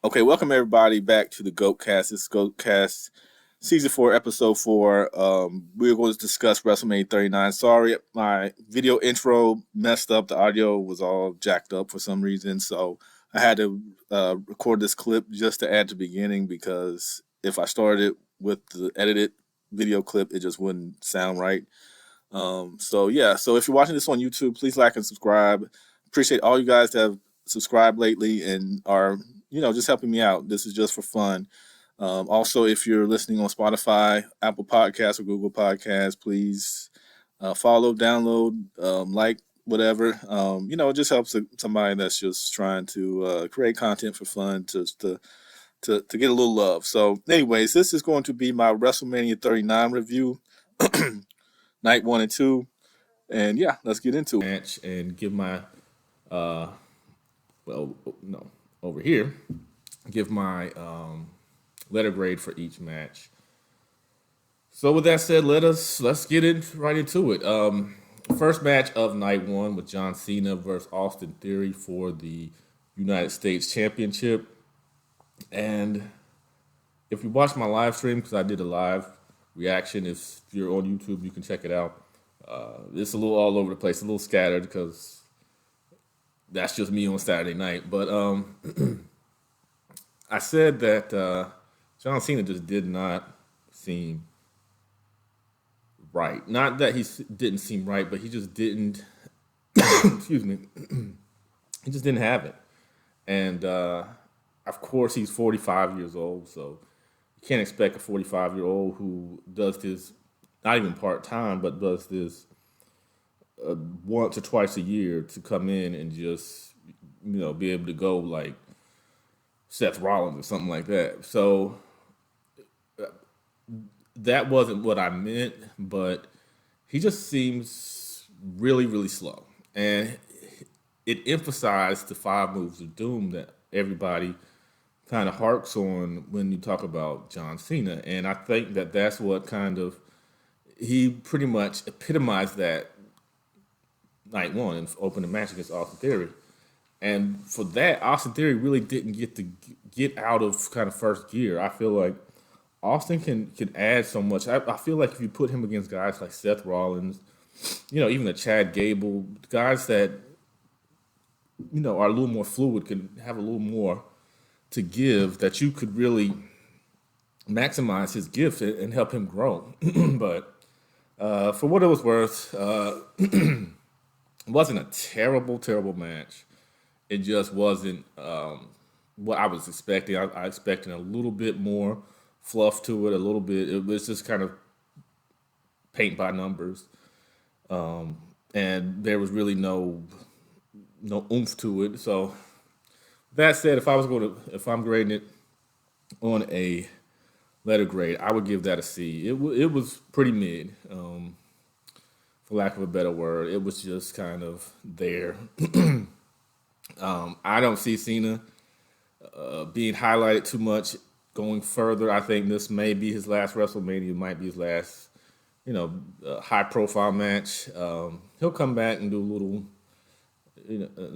Okay, welcome everybody back to the GOATcast. This is GOATcast Season 4, Episode 4. We're going to discuss WrestleMania 39. Sorry, my video intro messed up. The audio was all jacked up for some reason. So I had to record this clip just to add to the beginning because if I started with the edited video clip, it just wouldn't sound right. So if you're watching this on YouTube, please like and subscribe. Appreciate all you guys that have subscribed lately and are just helping me out. This is just for fun. Also, if you're listening on Spotify, Apple Podcasts, or Google Podcasts, please follow, download, like, whatever. It just helps somebody that's just trying to create content for fun to get a little love. So, anyways, this is going to be my WrestleMania 39 review, night 1 and 2. And yeah, let's get into it. Match and give my, well, no, over here, give my letter grade for each match. So with that said, let's get right into it. First match of night 1 with John Cena versus Austin Theory for the United States Championship. And if you watch my live stream, because I did a live reaction, if you're on YouTube, you can check it out. It's a little all over the place, a little scattered because that's just me on Saturday night. But I said that John Cena just did not seem right. Not that he didn't seem right, but he just didn't. Excuse me. He just didn't have it. And of course, he's 45 years old, so you can't expect a 45-year-old who does this, not even part-time, but does this once or twice a year to come in and just, be able to go like Seth Rollins or something like that. So that wasn't what I meant, but he just seems really, really slow. And it emphasized the 5 moves of doom that everybody kind of harks on when you talk about John Cena. And I think that that's what he pretty much epitomized that night 1 and opened the match against Austin Theory. And for that, Austin Theory really didn't get out of kind of first gear. I feel like Austin can add so much. I feel like if you put him against guys like Seth Rollins, even the Chad Gable, guys that, are a little more fluid, can have a little more to give, that you could really maximize his gift and help him grow. But for what it was worth, it wasn't a terrible, terrible match. It just wasn't what I was expecting. I expected a little bit more fluff to it, a little bit. It was just kind of paint by numbers. And there was really no oomph to it. So that said, if I'm grading it on a letter grade, I would give that a C. It was pretty mid, for lack of a better word. It was just kind of there. I don't see Cena being highlighted too much going further. I think this may be his last WrestleMania. It might be his last, high-profile match. He'll come back and do a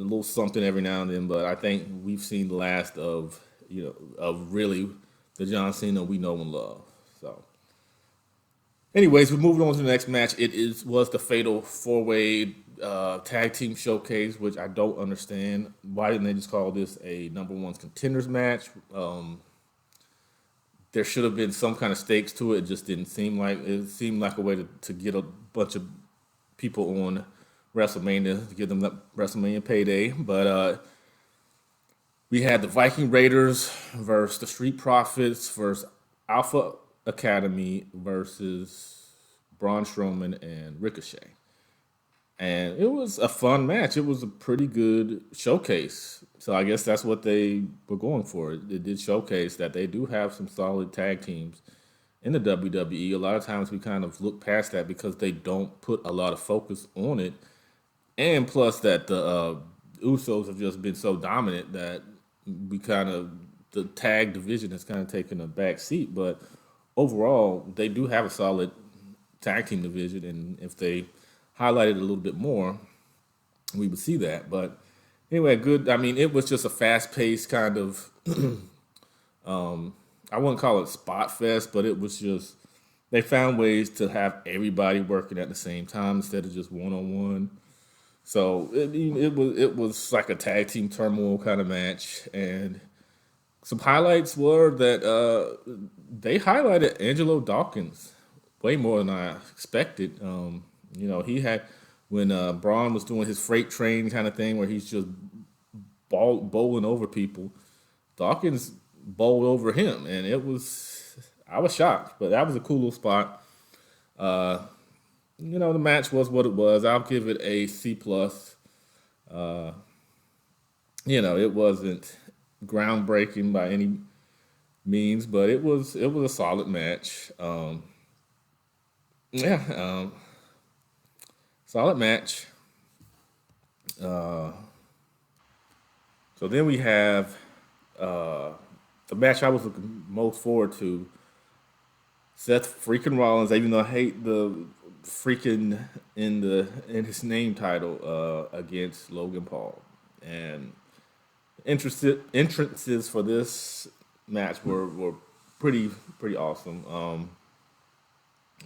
little something every now and then. But I think we've seen the last of really the John Cena we know and love. So, anyways, we're moving on to the next match. Was the Fatal 4-Way Tag Team Showcase, which I don't understand. Why didn't they just call this a number 1 contenders match? There should have been some kind of stakes to it. It just didn't seem like it. Seemed like a way to get a bunch of people on WrestleMania to give them that WrestleMania payday. But we had the Viking Raiders versus the Street Profits versus Alpha Academy versus Braun Strowman and Ricochet. And it was a fun match. It was a pretty good showcase. So I guess that's what they were going for. It did showcase that they do have some solid tag teams in the WWE. A lot of times we kind of look past that because they don't put a lot of focus on it. And plus that the Usos have just been so dominant that the tag division has kind of taken a back seat. But overall, they do have a solid tag team division. And if they highlighted a little bit more, we would see that. But anyway, good. I mean, it was just a fast-paced kind of I wouldn't call it spot fest, but it was just they found ways to have everybody working at the same time instead of just one on one. So it was like a tag team turmoil kind of match, and some highlights were that they highlighted Angelo Dawkins way more than I expected. He had when Braun was doing his freight train kind of thing where he's just bowling over people. Dawkins bowled over him, and I was shocked, but that was a cool little spot. Uh, the match was what it was. I'll give it a C plus. Uh, it wasn't groundbreaking by any means, but it was a solid match. Yeah, solid match. Uh, so then we have uh, the match I was looking most forward to. Seth freaking Rollins, even though I hate the freaking in his name title against Logan Paul. And interested entrances for this match were pretty awesome.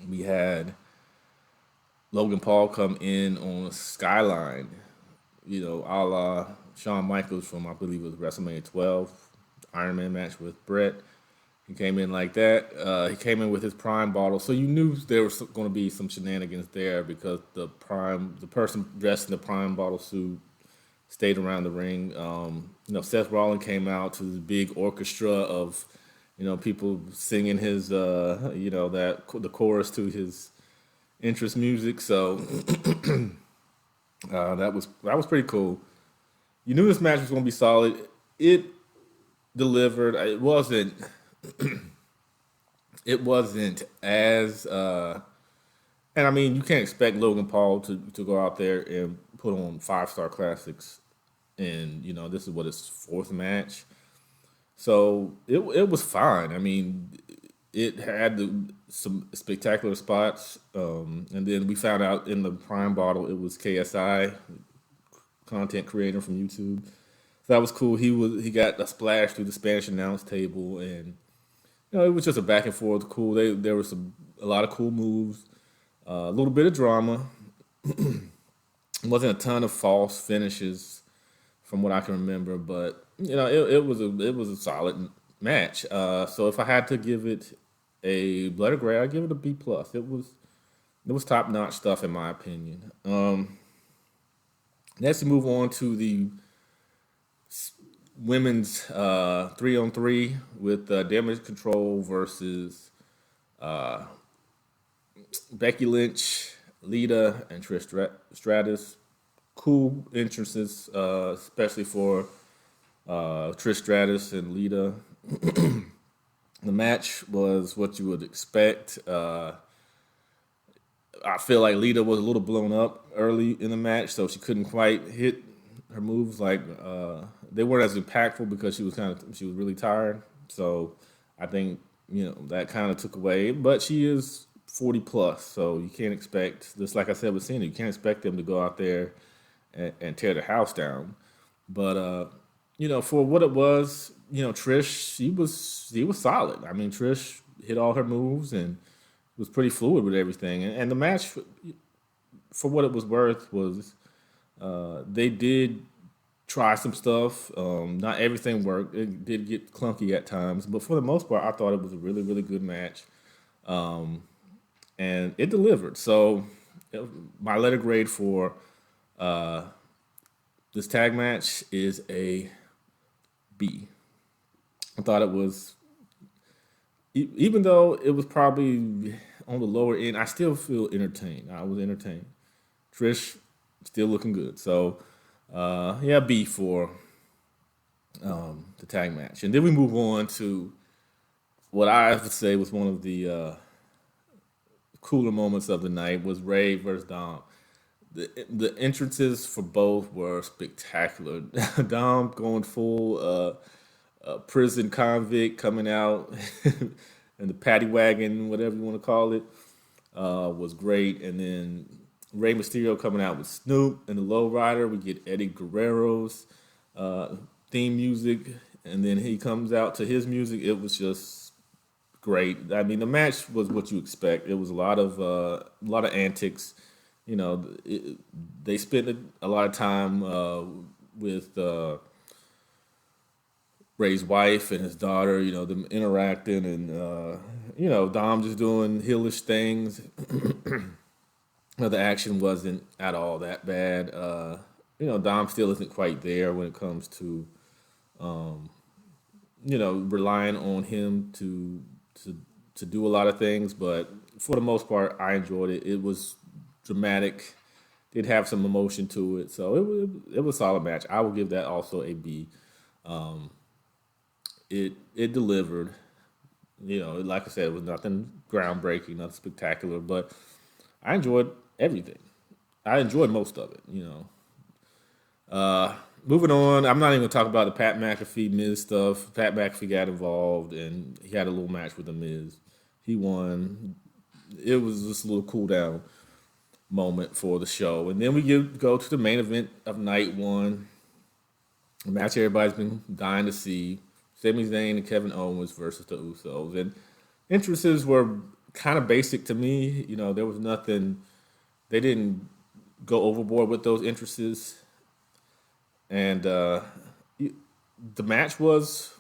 We had Logan Paul come in on a skyline, a la Shawn Michaels from I believe it was WrestleMania 12 Iron Man match with Brett. He came in like that. He came in with his prime bottle, so you knew there was going to be some shenanigans there because the person dressed in the prime bottle suit stayed around the ring. Seth Rollins came out to this big orchestra of, people singing his, the chorus to his interest music. So that was pretty cool. You knew this match was going to be solid. It delivered. It wasn't as and I mean you can't expect Logan Paul to go out there and put on 5-star classics, and this is what his fourth match. So it was fine. I mean, it had some spectacular spots, and then we found out in the Prime bottle it was KSI, content creator from YouTube. So that was cool. He got a splash through the Spanish announce table, and it was just a back and forth. Cool. There was a lot of cool moves, a little bit of drama. Wasn't a ton of false finishes from what I can remember, but it was a solid match. So if I had to give it a letter grade, I'd give it a B plus. It was top notch stuff in my opinion. Next, we move on to the women's 3-on-3 with Damage Control versus Becky Lynch, Lita, and Trish Stratus. Cool entrances, especially for Trish Stratus and Lita. The match was what you would expect. I feel like Lita was a little blown up early in the match, so she couldn't quite hit her moves. Like they weren't as impactful because she was really tired. So I think that kind of took away. But she is 40 plus, so you can't expect, just like I said with Cena, you can't expect them to go out there and tear the house down. But for what it was, Trish, she was solid. I mean, Trish hit all her moves and was pretty fluid with everything. And the match, for what it was worth, was they did try some stuff. Not everything worked. It did get clunky at times, but for the most part, I thought it was a really, really good match. And it delivered. So my letter grade for this tag match is a B. I thought it was, even though it was probably on the lower end, I still feel entertained. I was entertained. Trish still looking good. So, B for the tag match. And then we move on to what I would say was one of the cooler moments of the night was Ray versus Dom. The entrances for both were spectacular. Dom going full prison convict coming out and the paddy wagon, whatever you want to call it, was great. And then Rey Mysterio coming out with Snoop and the Lowrider. We get Eddie Guerrero's theme music and then he comes out to his music. It was just great. I mean, the match was what you expect. It was a lot of antics. They spent a lot of time with Ray's wife and his daughter. Them interacting, and Dom just doing heelish things. The action wasn't at all that bad. Dom still isn't quite there when it comes to relying on him to do a lot of things. But for the most part, I enjoyed it. It was dramatic. Did have some emotion to it, so it was a solid match. I will give that also a B. It delivered. Like I said, it was nothing groundbreaking, nothing spectacular, but I enjoyed everything. I enjoyed most of it. Moving on, I'm not even gonna talk about the Pat McAfee Miz stuff. Pat McAfee got involved and he had a little match with the Miz. He won. It was just a little cool down moment for the show, and then we go to the main event of night one. A match everybody's been dying to see: Sami Zayn and Kevin Owens versus the Usos. And entrances were kind of basic to me. There was nothing. They didn't go overboard with those entrances. And the match was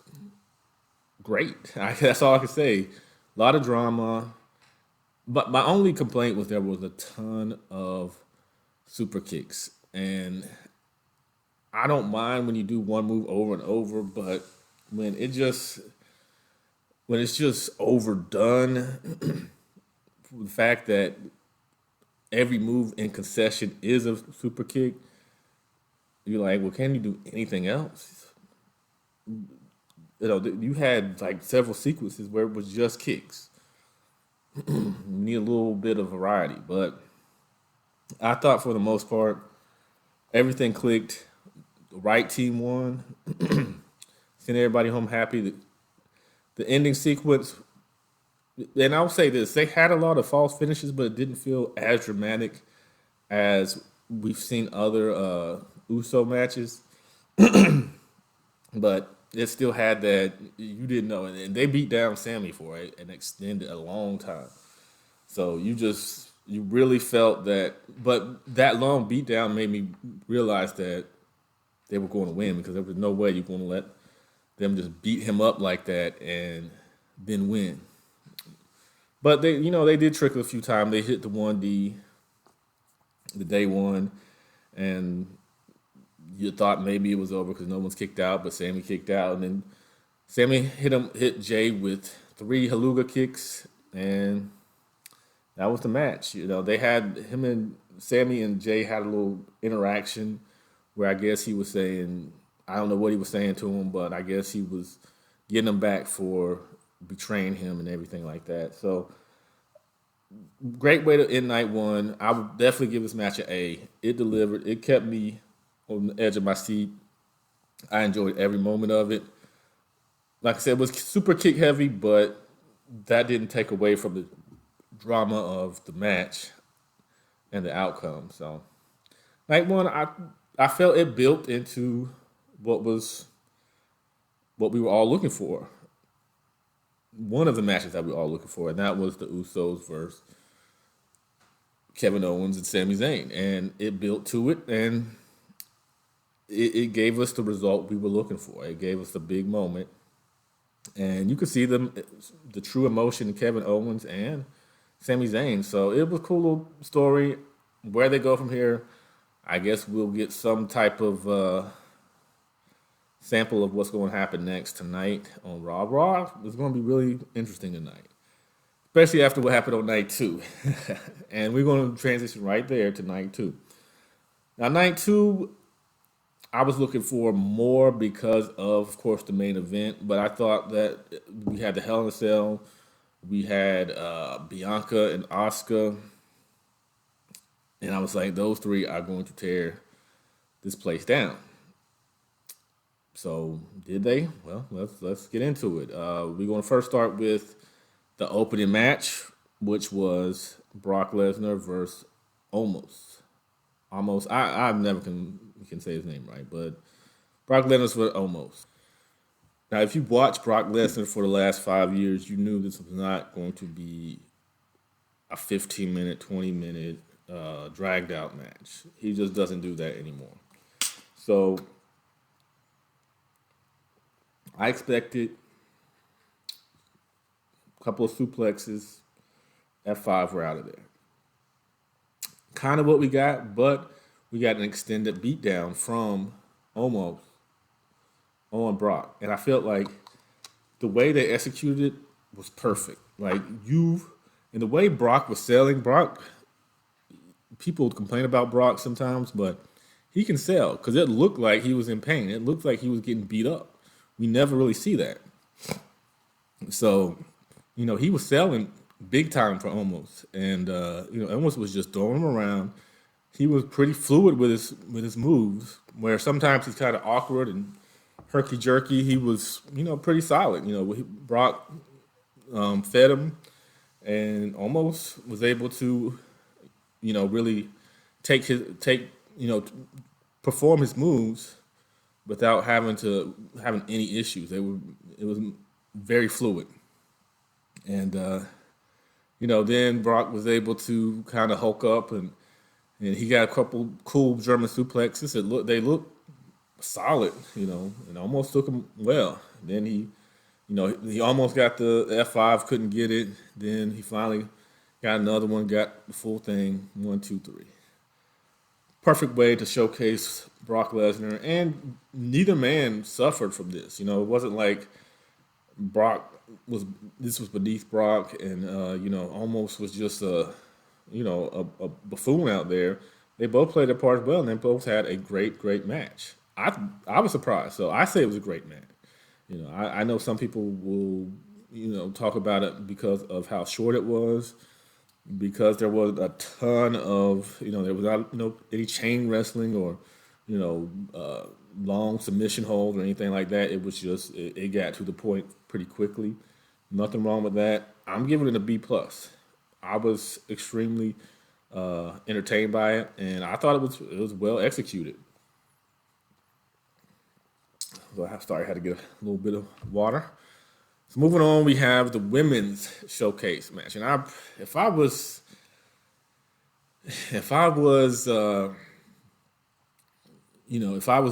great. That's all I can say. A lot of drama. But my only complaint was there was a ton of super kicks. And I don't mind when you do one move over and over, but when it's just overdone, the fact that every move in concession is a super kick, you're like, well, can you do anything else? You had like several sequences where it was just kicks. You need a little bit of variety, but I thought for the most part everything clicked. The right team won. Sent everybody home happy. The ending sequence, and I'll say this: they had a lot of false finishes, but it didn't feel as dramatic as we've seen other USO matches. But it still had that you didn't know, and they beat down Sammy for an extended, a long time. So you really felt that, but that long beatdown made me realize that they were going to win, because there was no way you're going to let them just beat him up like that and then win. But they did trickle a few times. They hit the 1D, the day one, and you thought maybe it was over because no one's kicked out, but Sammy kicked out, and then Sammy hit Jay with 3 Haluga kicks, and that was the match. They had him and Sammy and Jay had a little interaction where I guess he was saying, I don't know what he was saying to him, but I guess he was getting him back for betraying him and everything like that. So great way to end night one. I would definitely give this match an A. It delivered. It kept me on the edge of my seat. I enjoyed every moment of it. Like I said, it was super kick heavy, but that didn't take away from the drama of the match and the outcome. So night one, I felt it built into what we were all looking for. One of the matches that we were all looking for, and that was the Usos versus Kevin Owens and Sami Zayn. And it built to it, and it gave us the result we were looking for. It gave us a big moment. And you could see the true emotion in Kevin Owens and Sami Zayn. So it was a cool little story. Where they go from here, I guess we'll get some type of sample of what's going to happen next tonight on Raw. Raw is going to be really interesting tonight, especially after what happened on night 2. And we're going to transition right there to night 2. Now, night 2, I was looking for more because of course, the main event. But I thought that we had the Hell in a Cell. We had Bianca and Asuka. And I was like, those 3 are going to tear this place down. So did they? Well, let's get into it. We're going to first start with the opening match, which was Brock Lesnar versus Almost. I never can say his name right, but Brock Lesnar versus Almost. Now, if you watched Brock Lesnar for the last 5 years, you knew this was not going to be a 15-minute, 20-minute dragged out match. He just doesn't do that anymore. So I expected a couple of suplexes. F5 were out of there. Kind of what we got, but we got an extended beatdown from almost on Brock. And I felt like the way they executed it was perfect. Like and the way Brock was selling, people complain about Brock sometimes, but he can sell because it looked like he was in pain. It looked like he was getting beat up. We never really see that. So, he was selling big time for Omos, and Omos was just throwing him around. He was pretty fluid with his moves, where sometimes he's kind of awkward and herky jerky. He was pretty solid. Brock fed him, and Omos was able to really perform his moves without having any issues. It was very fluid, and then Brock was able to kind of hulk up, and he got a couple cool German suplexes. They looked solid, and almost took him well. Then he almost got the F5, couldn't get it. Then he finally got another one, got the full thing, 1, 2, 3. Perfect way to showcase Brock Lesnar, and neither man suffered from this. It wasn't like this was beneath Brock, and almost was just a buffoon out there. They both played their parts well, and they both had a great match. I was surprised, so I say it was a great match. I know some people will talk about it because of how short it was, because there was a ton of there was not any chain wrestling or long submission holds or anything like that. It was just it got to the point pretty quickly. Nothing wrong with that. I'm giving it a B plus. I was extremely entertained by it, and I thought it was well executed. So I had to get a little bit of water. So moving on, we have the women's showcase match, and if I was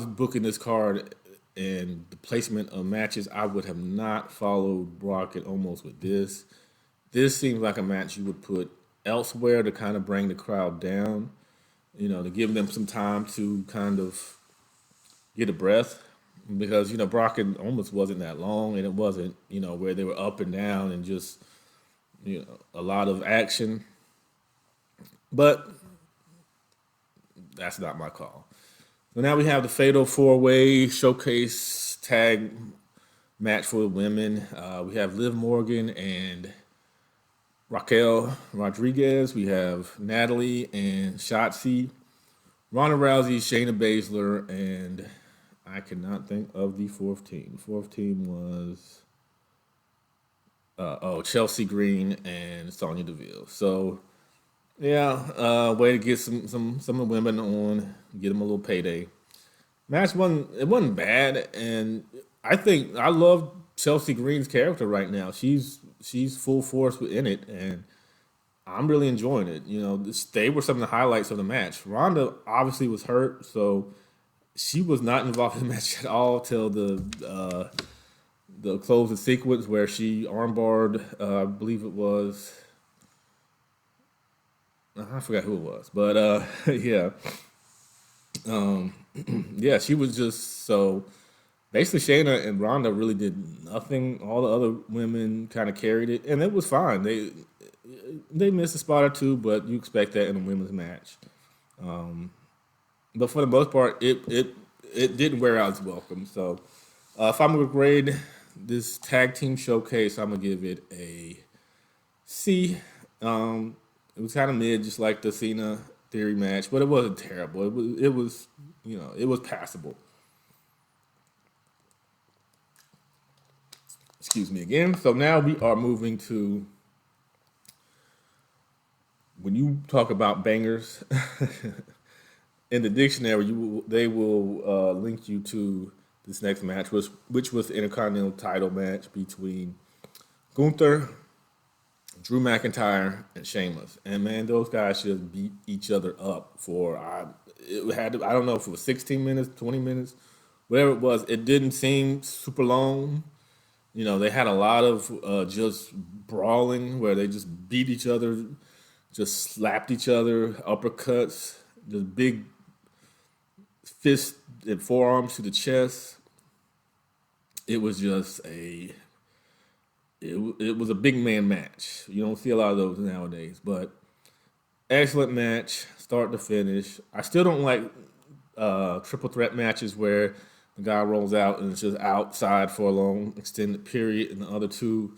booking this card and the placement of matches, I would have not followed Brock and Omos with this. This seems like a match you would put elsewhere to kind of bring the crowd down, to give them some time to kind of get a breath. Because, Brock and Omos wasn't that long, and it wasn't, where they were up and down and just, a lot of action. But that's not my call. So now we have the Fatal 4-Way Showcase Tag match for the women. We have Liv Morgan and Raquel Rodriguez. We have Natalie and Shotzi. Ronda Rousey, Shayna Baszler, and I cannot think of the fourth team. The fourth team was Chelsea Green and Sonya Deville. So way to get some of the women on, get them a little payday. Match wasn't bad, and I love Chelsea Green's character right now. She's full force in it, and I'm really enjoying it. They were some of the highlights of the match. Ronda obviously was hurt, so she was not involved in the match at all till the closing sequence where she armbarred, I believe it was, I forgot who it was, but yeah. Yeah, she was just so basically Shayna and Ronda really did nothing. All the other women kind of carried it, and it was fine. They missed a spot or two, but you expect that in a women's match. But for the most part, it didn't wear out its welcome. So if I'm gonna grade this tag team showcase, I'm gonna give it a C. It was kind of mid, just like the Cena Theory match, but it wasn't terrible. It was passable. Excuse me again. So now we are moving to, when you talk about bangers in the dictionary, they will link you to this next match which was the Intercontinental title match between Gunther, Drew McIntyre, and Sheamus. And man, those guys just beat each other up for I don't know if it was 16 minutes, 20 minutes, whatever it was. It didn't seem super long. You know, they had a lot of just brawling where they just beat each other, just slapped each other, uppercuts, just big fists and forearms to the chest. It was just it was a big man match. You don't see a lot of those nowadays, but excellent match, start to finish. I still don't like triple threat matches where the guy rolls out and it's just outside for a long extended period, and the other two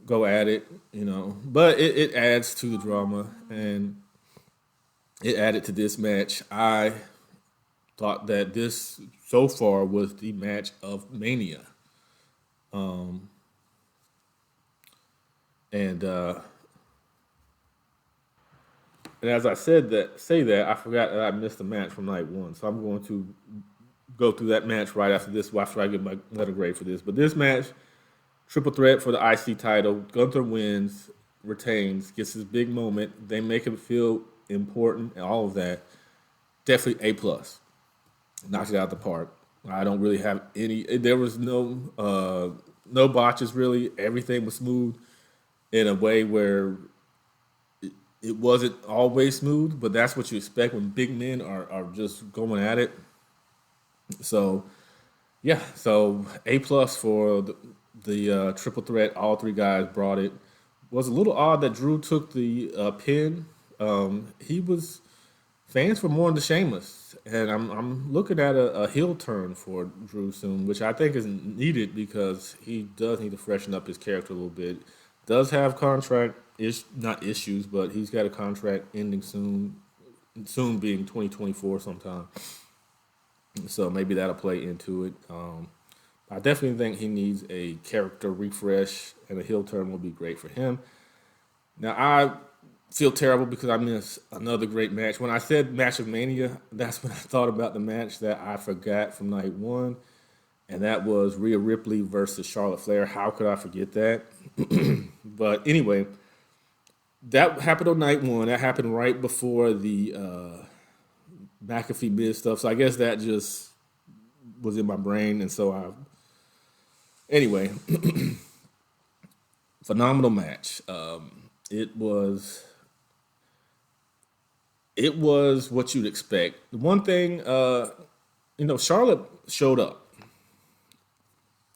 go at it. You know, but it adds to the drama, and it added to this match. I thought that this so far was the match of Mania. And and as I say that, I forgot that I missed the match from night one. So I'm going to go through that match right after this, after I get my letter grade for this. But this match, triple threat for the IC title. Gunther wins, retains, gets his big moment. They make him feel important and all of that. Definitely A+. Knocked it out the park. I don't really have any. There was no botches really. Everything was smooth in a way where it wasn't always smooth, but that's what you expect when big men are just going at it. So yeah, so A+ for the triple threat. All three guys brought it. Was a little odd that Drew took the pin. He was fans were more into Sheamus, and I'm looking at a heel turn for Drew soon, which I think is needed because he does need to freshen up his character a little bit. Does have contract not issues, but he's got a contract ending soon. Soon being 2024 sometime. So maybe that'll play into it. I definitely think he needs a character refresh, and a heel turn will be great for him. Now I feel terrible because I missed another great match. When I said match of Mania, that's when I thought about the match that I forgot from night one, and that was Rhea Ripley versus Charlotte Flair. How could I forget that? But anyway, that happened on night one. That happened right before the McAfee bid stuff. So I guess that just was in my brain, and so anyway, phenomenal match. It was what you'd expect. The one thing, Charlotte showed up,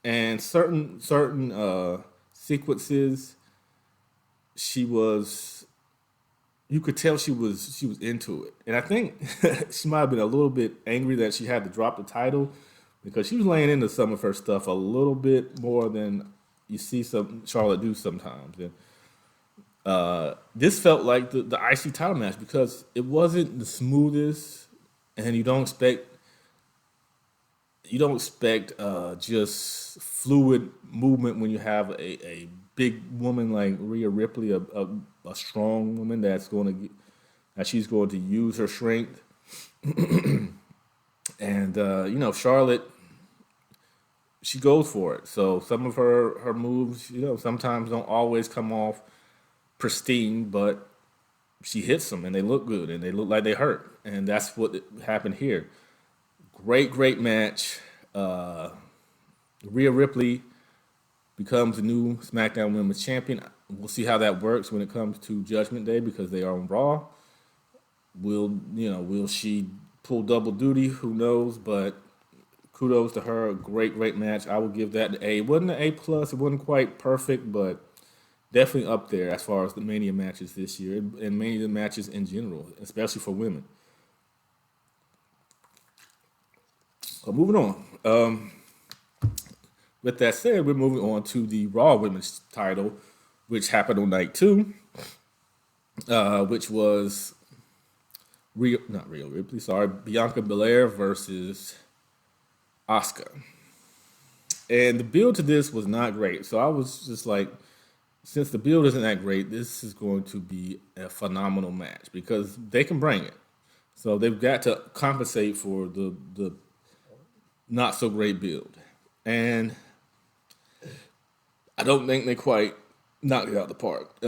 and certain sequences, you could tell she was into it, and I think she might have been a little bit angry that she had to drop the title because she was laying into some of her stuff a little bit more than you see some Charlotte do sometimes. And this felt like the IC title match because it wasn't the smoothest, and you don't expect just fluid movement when you have a big woman like Rhea Ripley, a strong woman that she's going to use her strength. And Charlotte, she goes for it. So some of her moves, sometimes don't always come off pristine, but she hits them and they look good and they look like they hurt. And that's what happened here. Great match. Rhea Ripley becomes the new SmackDown Women's Champion. We'll see how that works when it comes to Judgment Day because they are on Raw. Will she pull double duty? Who knows? But kudos to her. Great match. I will give that an A. It wasn't an A+. It wasn't quite perfect, but definitely up there as far as the Mania matches this year and Mania matches in general, especially for women. So moving on. With that said, we're moving on to the Raw Women's title, which happened on night two, which was Bianca Belair versus Asuka. And the build to this was not great. So I was just like, since the build isn't that great, this is going to be a phenomenal match because they can bring it. So they've got to compensate for the not so great build. And I don't think they quite knocked it out of the park.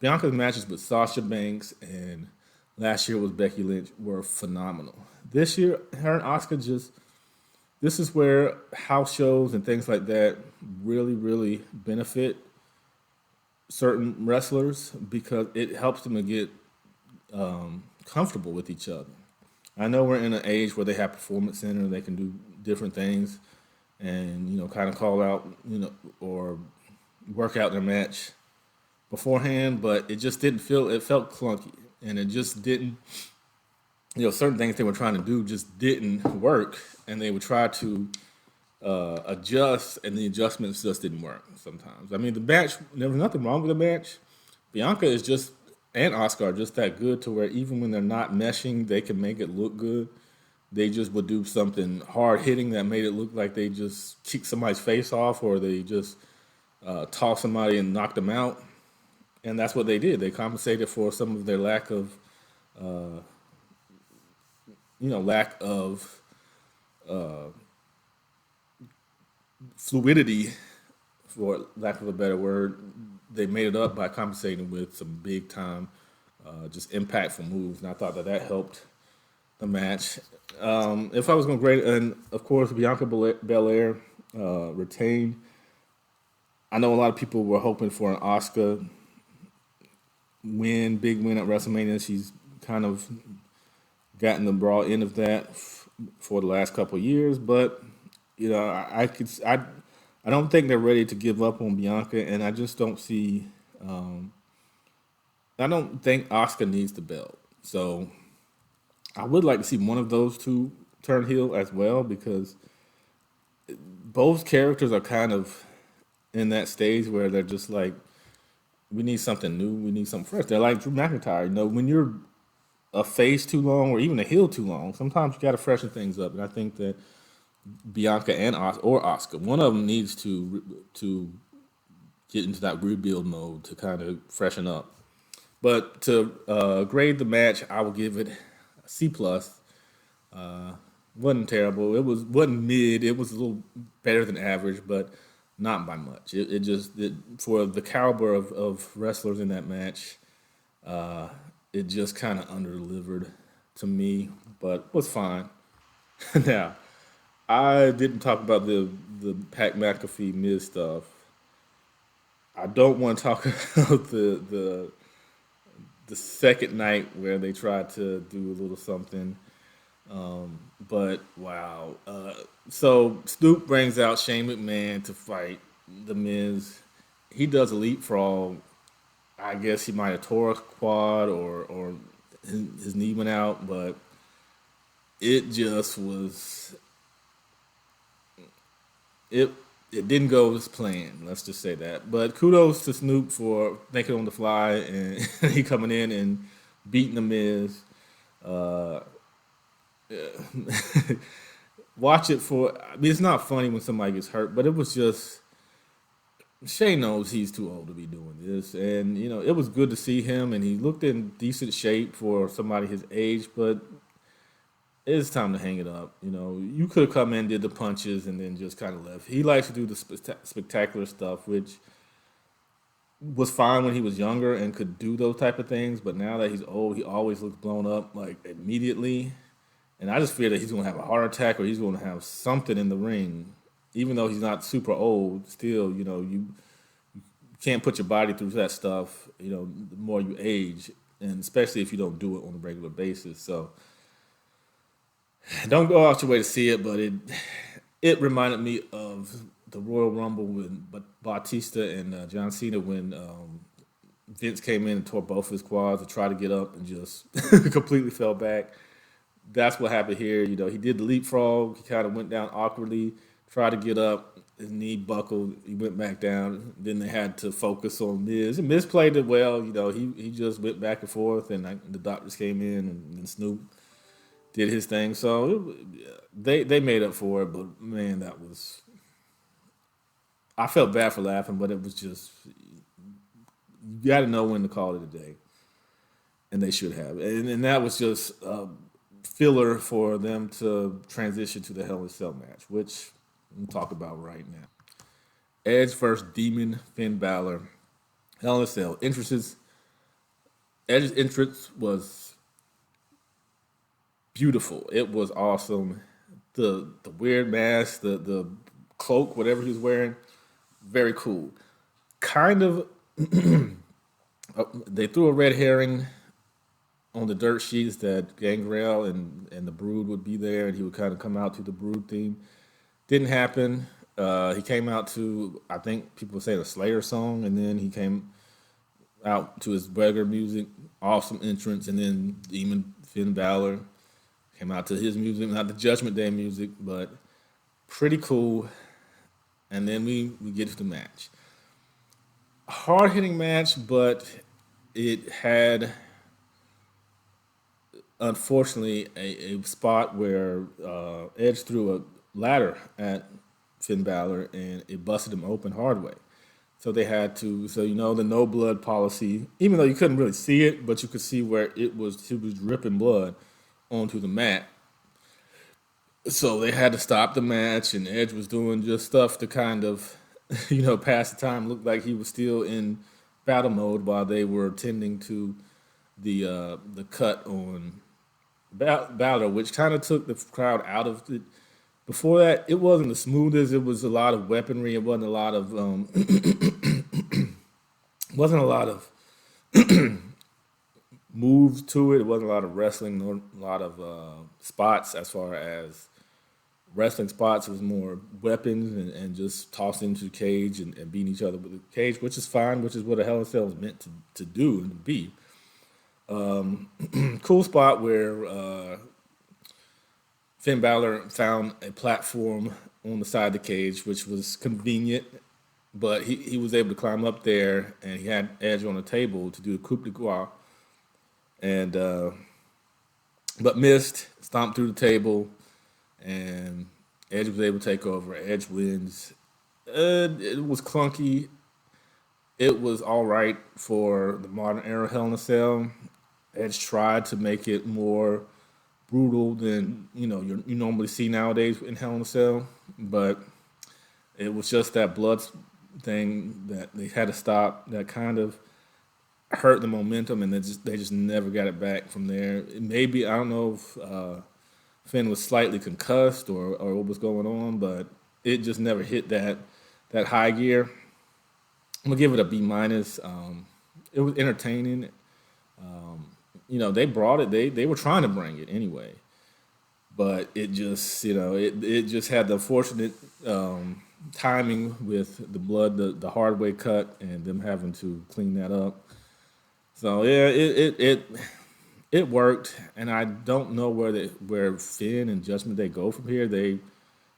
Bianca's matches with Sasha Banks and last year with Becky Lynch were phenomenal. This year, her and Asuka just, this is where house shows and things like that really, really benefit certain wrestlers because it helps them to get comfortable with each other. I know we're in an age where they have performance center, they can do different things, and kind of call out, or work out their match beforehand. But it just didn't feel. It felt clunky, and it just didn't. Certain things they were trying to do just didn't work, and they would try to adjust, and the adjustments just didn't work sometimes. I mean, the match, there was nothing wrong with the match. Bianca is just, and Asuka are just that good to where even when they're not meshing, they can make it look good. They just would do something hard hitting that made it look like they just kicked somebody's face off or they just tossed somebody and knocked them out. And that's what they did. They compensated for some of their lack of, fluidity, for lack of a better word. They made it up by compensating with some big time, just impactful moves, and I thought that helped the match. If I was going to grade, and of course Bianca Belair retained. I know a lot of people were hoping for an Asuka big win at WrestleMania. She's kind of gotten the broad end of that for the last couple of years, but I don't think they're ready to give up on Bianca, and I just don't see. I don't think Asuka needs the belt, so I would like to see one of those two turn heel as well because both characters are kind of in that stage where they're just like, we need something new, we need something fresh. They're like Drew McIntyre. When you're a face too long or even a heel too long, sometimes you got to freshen things up, and I think that Bianca and Asuka, one of them needs to get into that rebuild mode to kind of freshen up. But to grade the match, I will give it a C plus. Wasn't terrible. Wasn't mid. It was a little better than average, but not by much. It just for the caliber of wrestlers in that match, it just kind of under-delivered to me, but was fine. Now, I didn't talk about the Pat McAfee Miz stuff. I don't want to talk about the second night where they tried to do a little something. But wow. So Snoop brings out Shane McMahon to fight the Miz. He does a leapfrog. I guess he might have tore a quad or his knee went out, but it just was. It didn't go as planned. Let's just say that. But kudos to Snoop for thinking on the fly and he coming in and beating the Miz. Watch it for. I mean, it's not funny when somebody gets hurt, but it was just. Shane knows he's too old to be doing this, and it was good to see him, and he looked in decent shape for somebody his age, but it's time to hang it up. You could have come in, did the punches, and then just kind of left. He likes to do the spectacular stuff, which was fine when he was younger and could do those type of things, but now that he's old, he always looks blown up like immediately, and I just fear that he's going to have a heart attack or he's going to have something in the ring. Even though he's not super old, still, you can't put your body through that stuff, the more you age, and especially if you don't do it on a regular basis. So don't go out your way to see it, but it reminded me of the Royal Rumble with Batista and John Cena when Vince came in and tore both his quads to try to get up and just completely fell back. That's what happened here. He did the leapfrog. He kind of went down awkwardly, tried to get up. His knee buckled. He went back down. Then they had to focus on Miz. And Miz played it well. He just went back and forth, and the doctors came in, and Snoop did his thing. So they made up for it. But man, that was. I felt bad for laughing, but it was just. You got to know when to call it a day, and they should have. And that was just filler for them to transition to the Hell in a Cell match, which we'll talk about right now. Edge versus Demon Finn Balor. Hell in a Cell. Edge's entrance was beautiful. It was awesome. The weird mask, the cloak, whatever he was wearing, very cool. Kind of, they threw a red herring on the dirt sheets that Gangrel and the Brood would be there, and he would kind of come out to the Brood theme. Didn't happen. He came out to, I think people would say, the Slayer song, and then he came out to his regular music. Awesome entrance, and then Demon Finn Balor came out to his music, not the Judgment Day music, but pretty cool. And then we get to the match. Hard hitting match, but it had unfortunately a spot where Edge threw a ladder at Finn Balor and it busted him open hard way. So they had to, so the no blood policy, even though you couldn't really see it, but you could see where he was dripping blood onto the mat. So they had to stop the match, and Edge was doing just stuff to kind of, pass the time. Looked like he was still in battle mode while they were tending to the cut on Balor, which kind of took the crowd out of it. Before that, it wasn't the smoothest. It was a lot of weaponry. It wasn't a lot of wasn't a lot of moves to it. It wasn't a lot of wrestling, nor a lot of spots as far as wrestling spots. It was more weapons and just tossing into the cage and beating each other with the cage, which is fine, which is what a Hell in a Cell is meant to do and to be. Cool spot where Finn Balor found a platform on the side of the cage, which was convenient, but he was able to climb up there, and he had Edge on the table to do a coup de grace, and but missed, stomped through the table, and Edge was able to take over. Edge wins. It was clunky. It was all right for the modern era Hell in a Cell. Edge tried to make it more brutal than you normally see nowadays in Hell in a Cell, but it was just that blood thing that they had to stop. That kind of hurt the momentum, and they just never got it back from there. Maybe I don't know if Finn was slightly concussed or what was going on, but it just never hit that high gear. I'm gonna give it a B minus. It was entertaining. They brought it. They were trying to bring it anyway, but it just it just had the unfortunate timing with the blood, the hard way cut, and them having to clean that up. So yeah, it worked, and I don't know where Finn and Judgment Day go from here. They,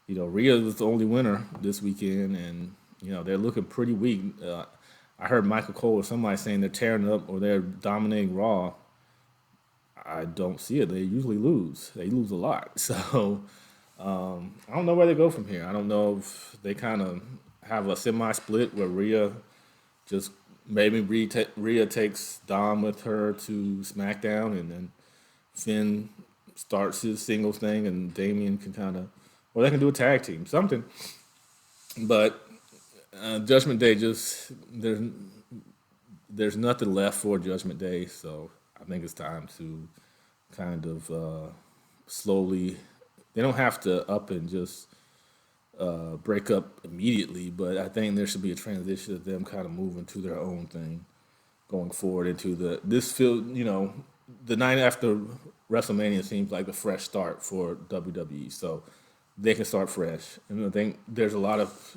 Rhea was the only winner this weekend, and they're looking pretty weak. I heard Michael Cole or somebody saying they're tearing up or they're dominating Raw. I don't see it. They usually lose. They lose a lot. So I don't know where they go from here. I don't know if they kind of have a semi-split where Rhea just maybe Rhea takes Dom with her to SmackDown, and then Finn starts his singles thing, and Damian can or they can do a tag team, something. But Judgment Day just there's nothing left for Judgment Day, so I think it's time to kind of slowly. They don't have to up and just break up immediately, but I think there should be a transition of them kind of moving to their own thing, going forward into this field. The night after WrestleMania seems like a fresh start for WWE, so they can start fresh. And I think there's a lot of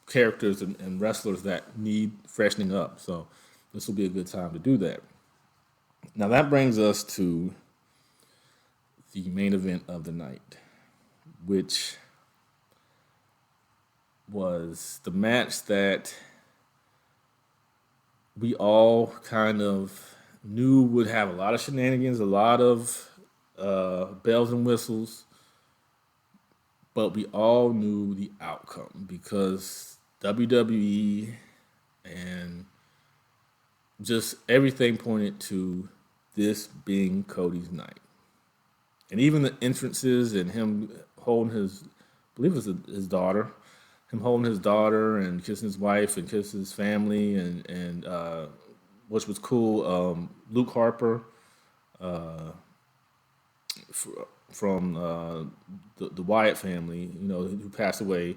characters and wrestlers that need freshening up, so this will be a good time to do that. Now that brings us to the main event of the night, which was the match that we all kind of knew would have a lot of shenanigans, a lot of bells and whistles, but we all knew the outcome because WWE and just everything pointed to this being Cody's night. And even the entrances and him holding his, I believe it was his daughter, him holding his daughter and kissing his wife and kissing his family, and which was cool. Luke Harper from the Wyatt family, who passed away,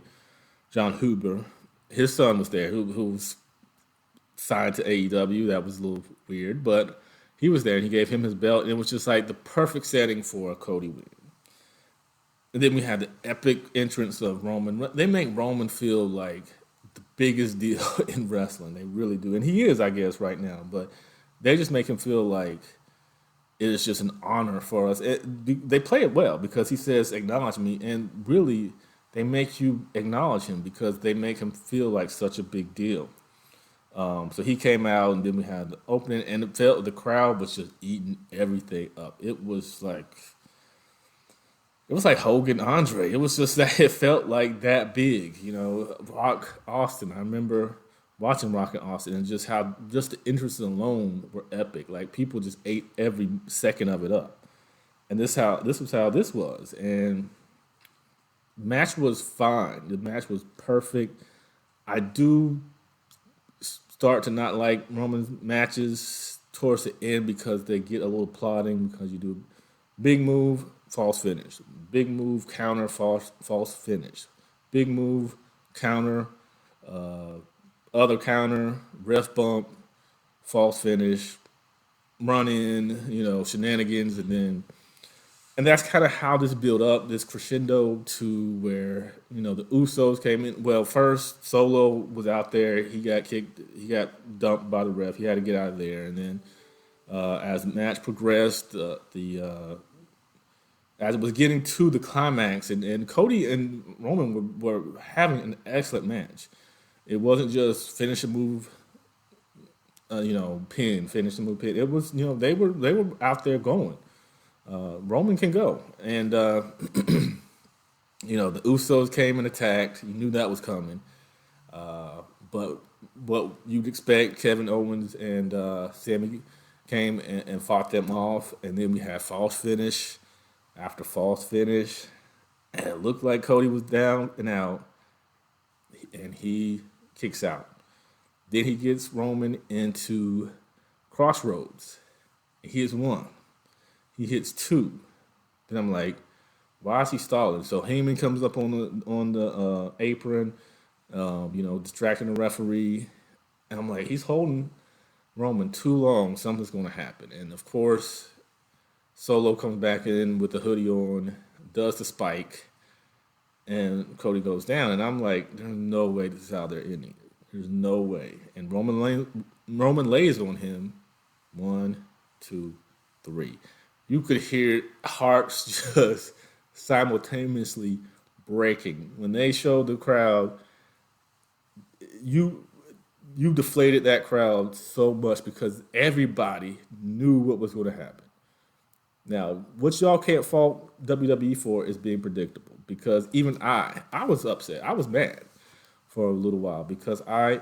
John Huber, his son was there, who was signed to AEW. That was a little weird, but he was there and he gave him his belt, and it was just like the perfect setting for a Cody win. And then we had the epic entrance of Roman. They make Roman feel like the biggest deal in wrestling. They really do. And he is, I guess, right now. But they just make him feel like it is just an honor for us. They play it well because he says, acknowledge me. And really, they make you acknowledge him because they make him feel like such a big deal. So he came out, and then we had the opening, and it felt the crowd was just eating everything up. It was like Hogan Andre. It was just that it felt like that big, Rock Austin. I remember watching Rock and Austin, and just how just the interests alone were epic. Like people just ate every second of it up. And this was how this was. And match was fine. The match was perfect. I do start to not like Roman's matches towards the end because they get a little plodding because you do big move, false finish. Big move, counter, false finish. Big move, counter, other counter, ref bump, false finish, run in, shenanigans, and that's kind of how this built up, this crescendo to where, the Usos came in. Well, first, Solo was out there. He got kicked. He got dumped by the ref. He had to get out of there. And then as the match progressed, as it was getting to the climax, and Cody and Roman were having an excellent match. It wasn't just finish a move, pin, finish the move, pin. It was, they were out there going. Roman can go, and the Usos came and attacked. You knew that was coming, but what you'd expect, Kevin Owens and Sami came and fought them off, and then we had false finish after false finish, and it looked like Cody was down and out, and he kicks out. Then he gets Roman into Crossroads. He hits one. He hits two. Then I'm like, why is he stalling? So Heyman comes up on the apron, distracting the referee, and I'm like, he's holding Roman too long. Something's going to happen. And of course, Solo comes back in with the hoodie on, does the spike, and Cody goes down. And I'm like, there's no way this is how they're ending it. There's no way. And Roman lays on him. 1, 2, 3. You could hear hearts just simultaneously breaking. When they showed the crowd, you deflated that crowd so much because everybody knew what was going to happen. Now, what y'all can't fault WWE for is being predictable, because even I was upset. I was mad for a little while because I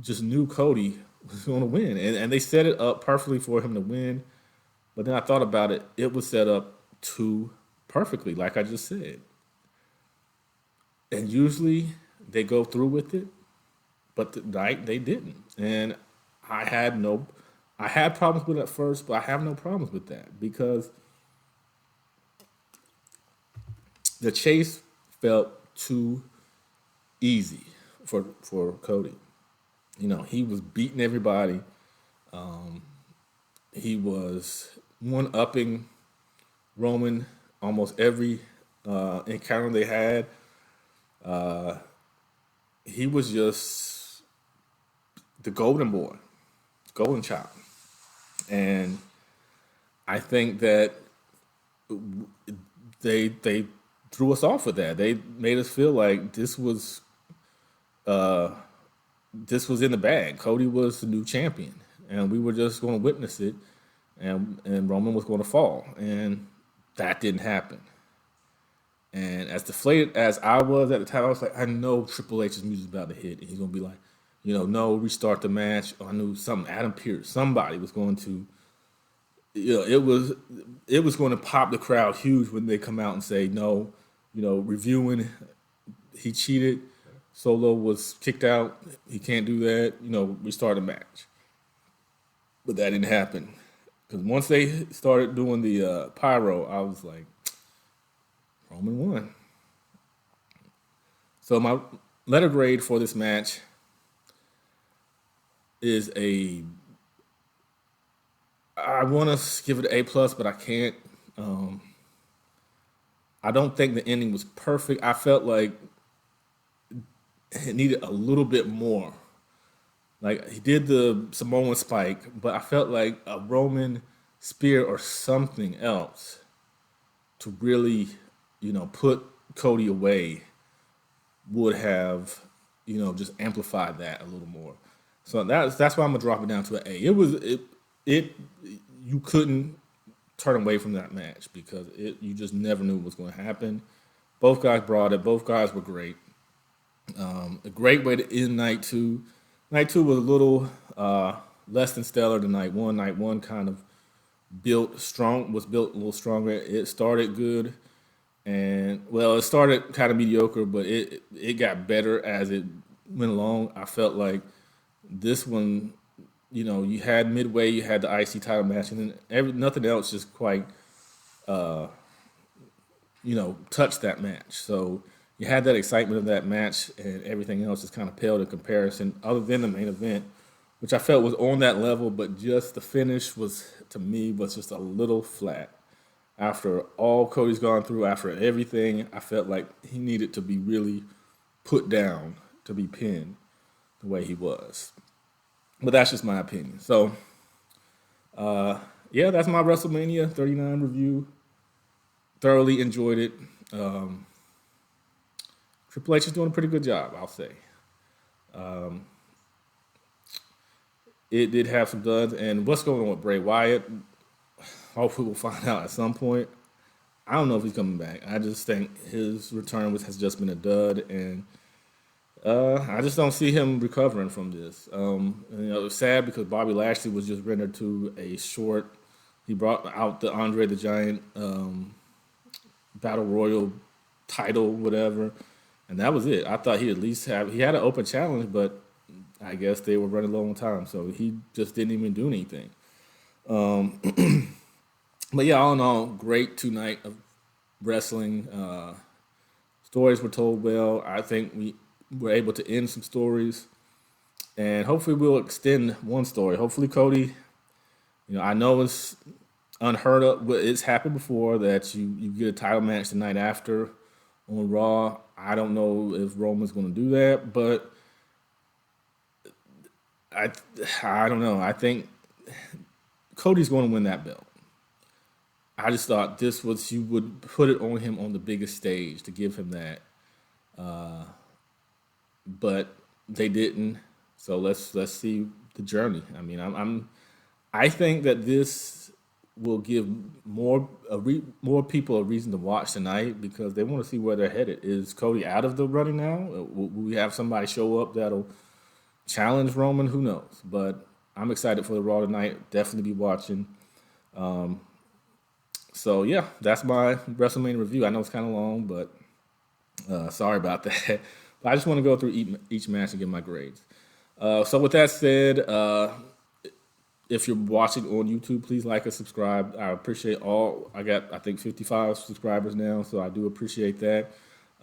just knew Cody was going to win. And they set it up perfectly for him to win. But then I thought about it. It was set up too perfectly, like I just said. And usually they go through with it, but tonight they didn't. And I had problems with it at first, but I have no problems with that because the chase felt too easy for Cody. He was beating everybody. He was one-upping Roman almost every encounter they had. He was just the golden boy, golden child. And I think that they threw us off with that. They made us feel like this was in the bag. Cody was the new champion, and we were just going to witness it, and Roman was going to fall, and that didn't happen. And as deflated as I was at the time, I was like, I know Triple H's music is about to hit, and he's going to be like, no, restart the match. Or I knew something, Adam Pearce, somebody was going to it was going to pop the crowd huge when they come out and say no, reviewing he cheated. Solo was kicked out. He can't do that. Restart the match. But that didn't happen because once they started doing the pyro, I was like, Roman won. So my letter grade for this match is I want to give it an A plus, but I can't. Um, I don't think the ending was perfect. I felt like it needed a little bit more. Like he did the Samoan spike, but I felt like a Roman spear or something else to really, put Cody away would have, just amplified that a little more. So that's why I'm gonna drop it down to an A. It you couldn't turn away from that match because you just never knew what was going to happen. Both guys brought it. Both guys were great. A great way to end night two. Night two was a little less than stellar than night one. Night one kind of was built a little stronger. It started good, and well, it started kind of mediocre, but it got better as it went along. I felt like this one, you had midway, you had the IC title match, and then nothing else just quite, touched that match. So you had that excitement of that match, and everything else just kind of paled in comparison, other than the main event, which I felt was on that level, but just the finish was, to me, was just a little flat. After all Cody's gone through, after everything, I felt like he needed to be really put down to be pinned the way he was. But that's just my opinion. So, yeah, that's my WrestleMania 39 review. Thoroughly enjoyed it. Triple H is doing a pretty good job, I'll say. It did have some duds. And what's going on with Bray Wyatt? Hopefully we'll find out at some point. I don't know if he's coming back. I just think his return has just been a dud, and I just don't see him recovering from this. It's sad because Bobby Lashley was just rendered to a short. He brought out the Andre the Giant Battle Royal title, whatever, and that was it. I thought he had an open challenge, but I guess they were running low on time, so he just didn't even do anything. But yeah, all in all, great 2 night of wrestling. Stories were told well. I think we were able to end some stories, and hopefully we'll extend one story. Hopefully Cody, I know it's unheard of, but it's happened before that you get a title match the night after on Raw. I don't know if Roman's going to do that, but I don't know. I think Cody's going to win that belt. I just thought you would put it on him on the biggest stage to give him that, but they didn't. So let's see the journey. I mean, I think that this will give more people a reason to watch tonight because they want to see where they're headed. Is Cody out of the running now? Will we have somebody show up that'll challenge Roman? Who knows? But I'm excited for the Raw tonight. Definitely be watching. So yeah, that's my WrestleMania review. I know it's kind of long, but sorry about that. But I just want to go through each match and give my grades. So with that said, if you're watching on YouTube, please like and subscribe. I appreciate all. I got, I think, 55 subscribers now, so I do appreciate that.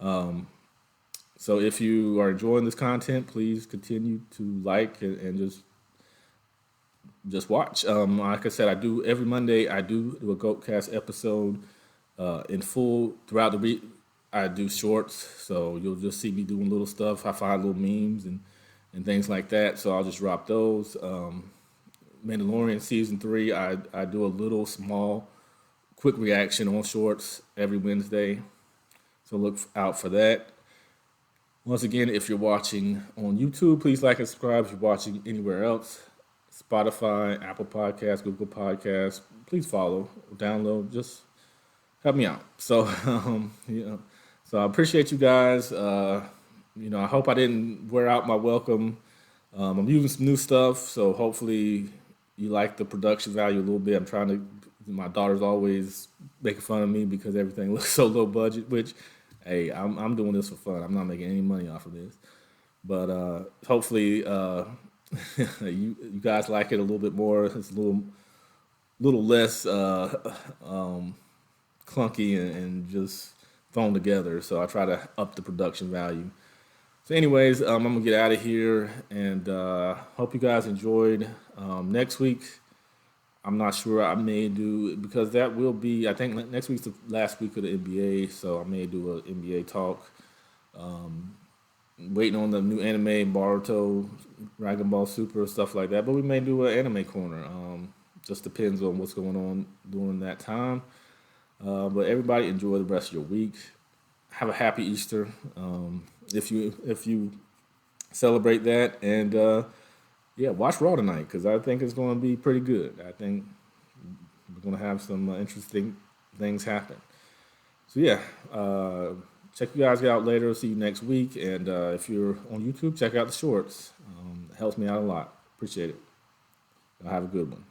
So if you are enjoying this content, please continue to like and just watch. Like I said, I do every Monday. I do a GoatCast episode in full throughout the week. I do shorts, so you'll just see me doing little stuff. I find little memes and things like that. So I'll just drop those. Mandalorian season 3, I do a little small, quick reaction on shorts every Wednesday. So look out for that. Once again, if you're watching on YouTube, please like and subscribe. If you're watching anywhere else, Spotify, Apple Podcasts, Google Podcasts, please follow, download, just help me out. So, so I appreciate you guys. I hope I didn't wear out my welcome. I'm using some new stuff, so hopefully you like the production value a little bit. I'm trying to. My daughter's always making fun of me because everything looks so low budget. Which, hey, I'm doing this for fun. I'm not making any money off of this. But hopefully, you guys like it a little bit more. It's a little less clunky and just thrown together. So I try to up the production value. So, anyways, I'm gonna get out of here and hope you guys enjoyed. Next week, I'm not sure. I may do because that will be. I think next week's the last week of the NBA, so I may do an NBA talk. Waiting on the new anime, Boruto, Dragon Ball Super, stuff like that. But we may do an anime corner. Just depends on what's going on during that time. But everybody enjoy the rest of your week. Have a happy Easter. If you celebrate that, and yeah, watch Raw tonight because I think it's going to be pretty good. I think we're going to have some interesting things happen. So yeah, check you guys out later. See you next week, and if you're on YouTube, check out the shorts. It helps me out a lot. Appreciate it. Have a good one.